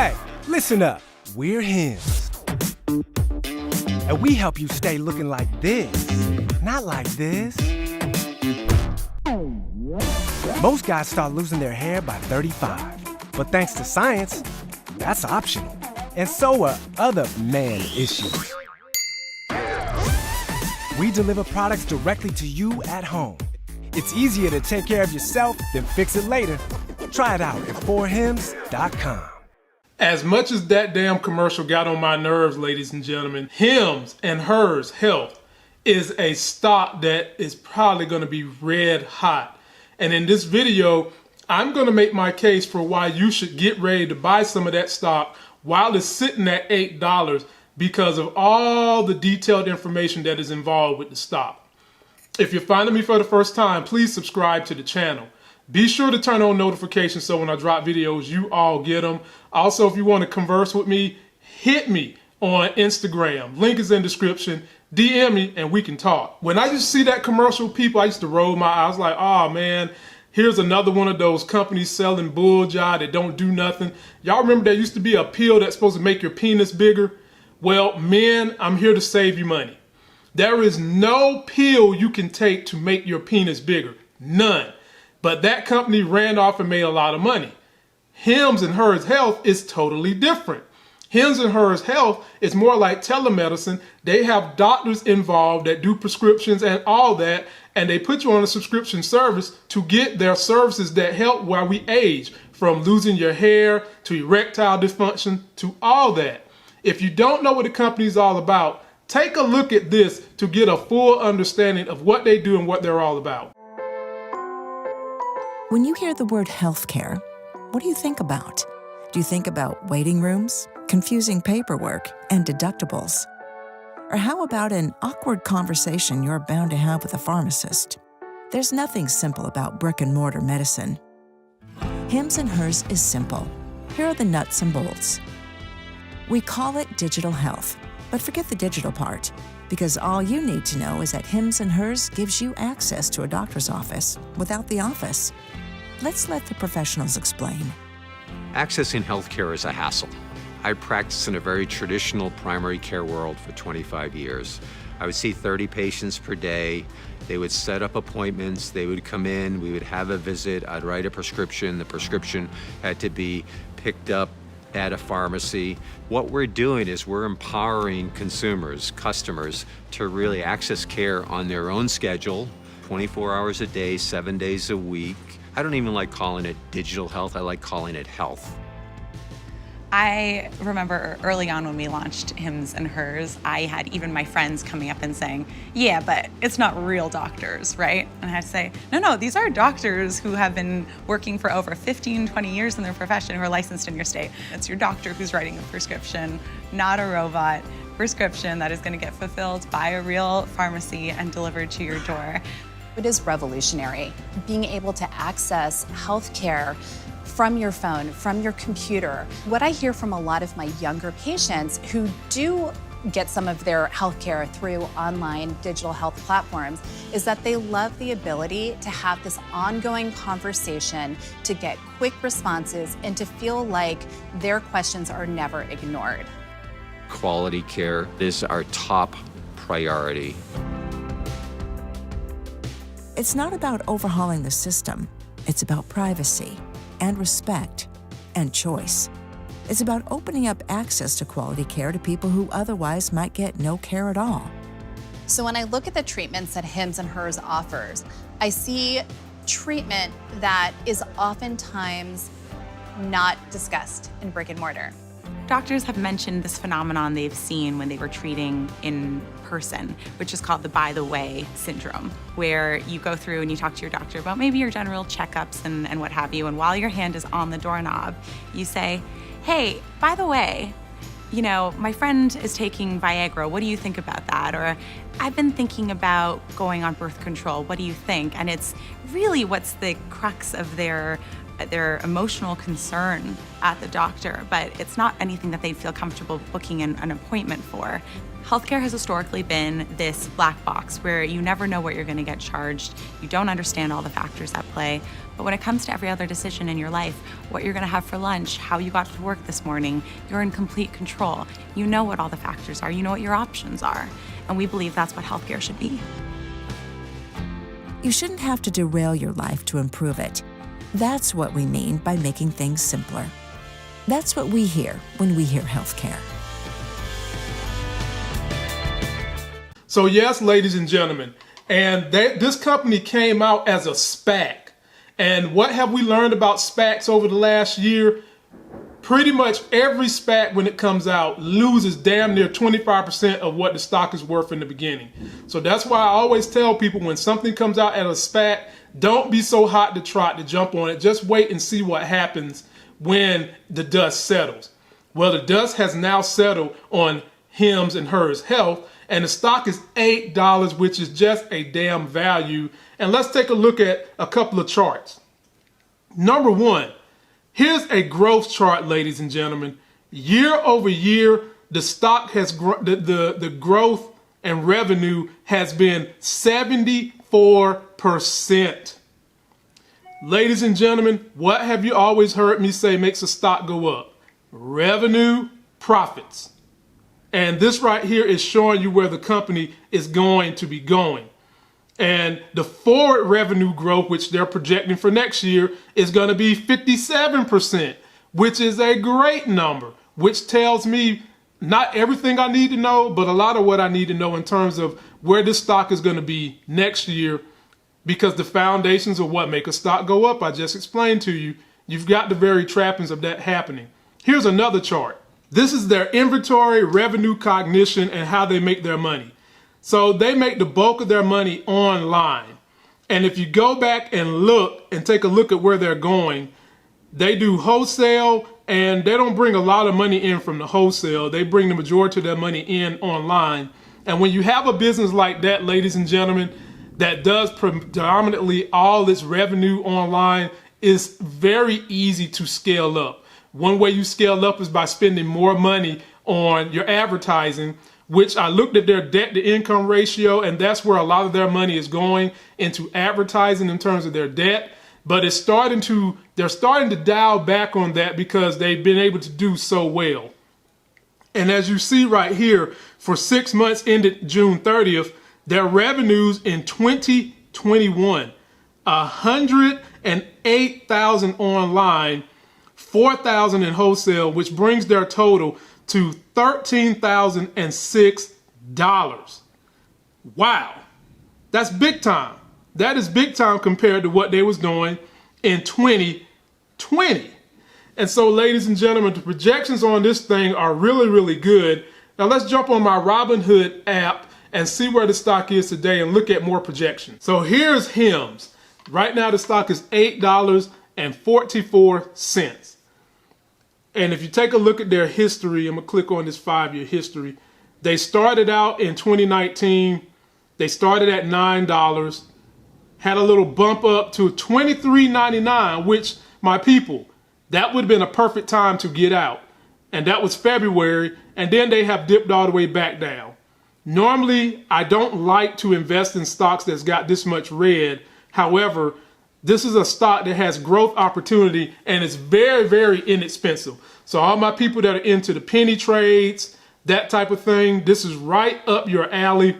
Hey, listen up. We're Hims. And we help you stay looking like this, not like this. Most guys start losing their hair by 35. But thanks to science, that's optional. And so are other man issues. We deliver products directly to you at home. It's easier to take care of yourself than fix it later. Try it out at 4hims.com. As much as that damn commercial got on my nerves, ladies and gentlemen, Hims and Hers Health is a stock that is probably going to be red hot. And in this video, I'm going to make my case for why you should get ready to buy some of that stock while it's sitting at $8 because of all the detailed information that is involved with the stock. If you're finding me for the first time, please subscribe to the channel. Be sure to turn on notifications so when I drop videos, you all get them. Also, if you want to converse with me, hit me on Instagram. Link is in description. DM me and we can talk. When I used to see that commercial, people, I used to roll my eyes like, oh man, here's another one of those companies selling bull jive that don't do nothing. Y'all remember there used to be a pill that's supposed to make your penis bigger? Well, men, I'm here to save you money. There is no pill you can take to make your penis bigger. None. But that company ran off and made a lot of money. Hims and Hers Health is totally different. Hims and Hers Health is more like telemedicine. They have doctors involved that do prescriptions and all that, and they put you on a subscription service to get their services that help while we age, from losing your hair to erectile dysfunction to all that. If you don't know what the company is all about, take a look at this to get a full understanding of what they do and what they're all about. When you hear the word healthcare, what do you think about? Do you think about waiting rooms, confusing paperwork, and deductibles? Or how about an awkward conversation you're bound to have with a pharmacist? There's nothing simple about brick-and-mortar medicine. Hims and Hers is simple. Here are the nuts and bolts. We call it digital health, but forget the digital part, because all you need to know is that Hims and Hers gives you access to a doctor's office without the office. Let's let the professionals explain. Accessing healthcare is a hassle. I practiced in a very traditional primary care world for 25 years. I would see 30 patients per day. They would set up appointments. They would come in. We would have a visit. I'd write a prescription. The prescription had to be picked up at a pharmacy. What we're doing is we're empowering consumers, customers, to really access care on their own schedule, 24 hours a day, 7 days a week. I don't even like calling it digital health. I like calling it health. I remember early on when we launched Hims and Hers, I had even my friends coming up and saying, yeah, but it's not real doctors, right? And I had to say, no, these are doctors who have been working for over 15, 20 years in their profession, who are licensed in your state. It's your doctor who's writing a prescription, not a robot prescription that is going to get fulfilled by a real pharmacy and delivered to your door. It is revolutionary, being able to access healthcare from your phone, from your computer. What I hear from a lot of my younger patients who do get some of their healthcare through online digital health platforms is that they love the ability to have this ongoing conversation, to get quick responses, and to feel like their questions are never ignored. Quality care is our top priority. It's not about overhauling the system. It's about privacy and respect and choice. It's about opening up access to quality care to people who otherwise might get no care at all. So when I look at the treatments that Hims and Hers offers, I see treatment that is oftentimes not discussed in brick and mortar. Doctors have mentioned this phenomenon they've seen when they were treating in person, which is called the by the way syndrome, where you go through and you talk to your doctor about maybe your general checkups and what have you, and while your hand is on the doorknob, you say, hey, by the way, you know, my friend is taking Viagra, what do you think about that? Or I've been thinking about going on birth control, what do you think? And it's really what's the crux of their their emotional concern at the doctor, but it's not anything that they feel comfortable booking an appointment for. Healthcare has historically been this black box where you never know what you're going to get charged. You don't understand all the factors at play. But when it comes to every other decision in your life, what you're going to have for lunch, how you got to work this morning, you're in complete control. You know what all the factors are. You know what your options are. And we believe that's what healthcare should be. You shouldn't have to derail your life to improve it. That's what we mean by making things simpler. That's what we hear when we hear healthcare. So yes, ladies and gentlemen, and this company came out as a SPAC. And what have we learned about SPACs over the last year? Pretty much every SPAC, when it comes out, loses damn near 25% of what the stock is worth in the beginning. So that's why I always tell people, when something comes out at a SPAC, don't be so hot to trot to jump on it. Just wait and see what happens when the dust settles. Well, the dust has now settled on Hims and Hers Health, and the stock is $8, which is just a damn value. And let's take a look at a couple of charts. Number one, here's a growth chart, ladies and gentlemen. Year over year, the stock has the growth and revenue has been 74%. Ladies and gentlemen, what have you always heard me say makes a stock go up? Revenue, profits. And this right here is showing you where the company is going to be going. And the forward revenue growth, which they're projecting for next year, is going to be 57%, which is a great number, which tells me not everything I need to know, but a lot of what I need to know in terms of where this stock is going to be next year, because the foundations of what make a stock go up, I just explained to you. You've got the very trappings of that happening. Here's another chart. This is their inventory, revenue, cognition, and how they make their money. So they make the bulk of their money online. And if you go back and look and take a look at where they're going, they do wholesale, and they don't bring a lot of money in from the wholesale. They bring the majority of their money in online. And when you have a business like that, ladies and gentlemen, that does predominantly all its revenue online, it's very easy to scale up. One way you scale up is by spending more money on your advertising, which I looked at their debt to income ratio, and that's where a lot of their money is going, into advertising in terms of their debt. But they're starting to dial back on that because they've been able to do so well. And as you see right here, for 6 months ended June 30th, their revenues in 2021, 108,000 online, 4,000 in wholesale, which brings their total to $13,006. Wow, that's big time. That is big time compared to what they was doing in 2020. And so, ladies and gentlemen, the projections on this thing are really, really good. Now let's jump on my Robinhood app and see where the stock is today and look at more projections. So here's Hims. Right now the stock is $8.44. And if you take a look at their history, I'm gonna click on this 5-year history. They started out in 2019. They started at $9, had a little bump up to $23.99, which, my people, that would have been a perfect time to get out. And that was February, and then they have dipped all the way back down. Normally, I don't like to invest in stocks that's got this much red. However, this is a stock that has growth opportunity and it's very, very inexpensive. So all my people that are into the penny trades, that type of thing, this is right up your alley.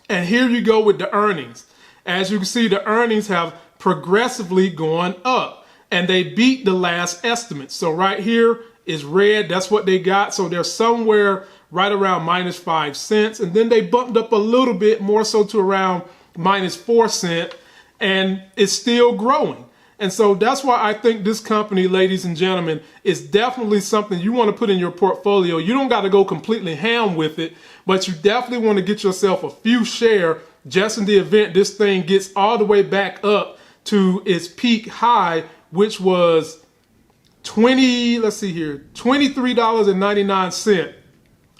And here you go with the earnings. As you can see, the earnings have progressively gone up and they beat the last estimate. So right here is red. That's what they got. So they're somewhere right around -5 cents. And then they bumped up a little bit more so to around -4 cents. And it's still growing. And so that's why I think this company, ladies and gentlemen, is definitely something you want to put in your portfolio. You don't got to go completely ham with it, but you definitely want to get yourself a few share just in the event this thing gets all the way back up to its peak high, which was $23.99,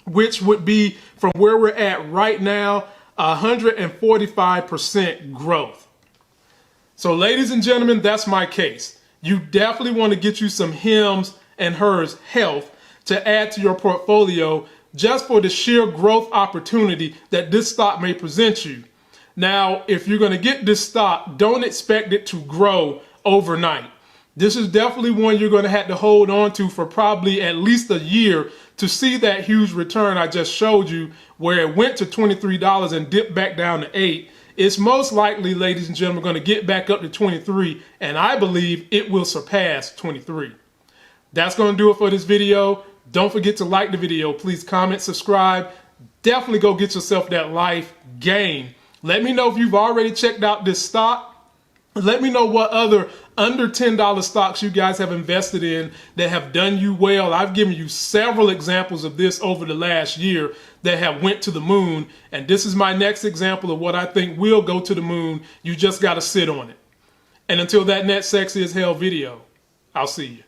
which would be, from where we're at right now, 145% growth. So ladies and gentlemen, that's my case. You definitely want to get you some Hims and Hers Health to add to your portfolio just for the sheer growth opportunity that this stock may present you. Now, if you're going to get this stock, don't expect it to grow overnight. This is definitely one you're going to have to hold on to for probably at least a year to see that huge return I just showed you, where it went to $23 and dipped back down to $8. It's most likely, ladies and gentlemen, going to get back up to 23, and I believe it will surpass 23. That's going to do it for this video. Don't forget to like the video. Please comment, subscribe. Definitely go get yourself that life gain. Let me know if you've already checked out this stock. Let me know what other under $10 stocks you guys have invested in that have done you well. I've given you several examples of this over the last year that have went to the moon. And this is my next example of what I think will go to the moon. You just got to sit on it. And until that next Sexy as Hell video, I'll see you.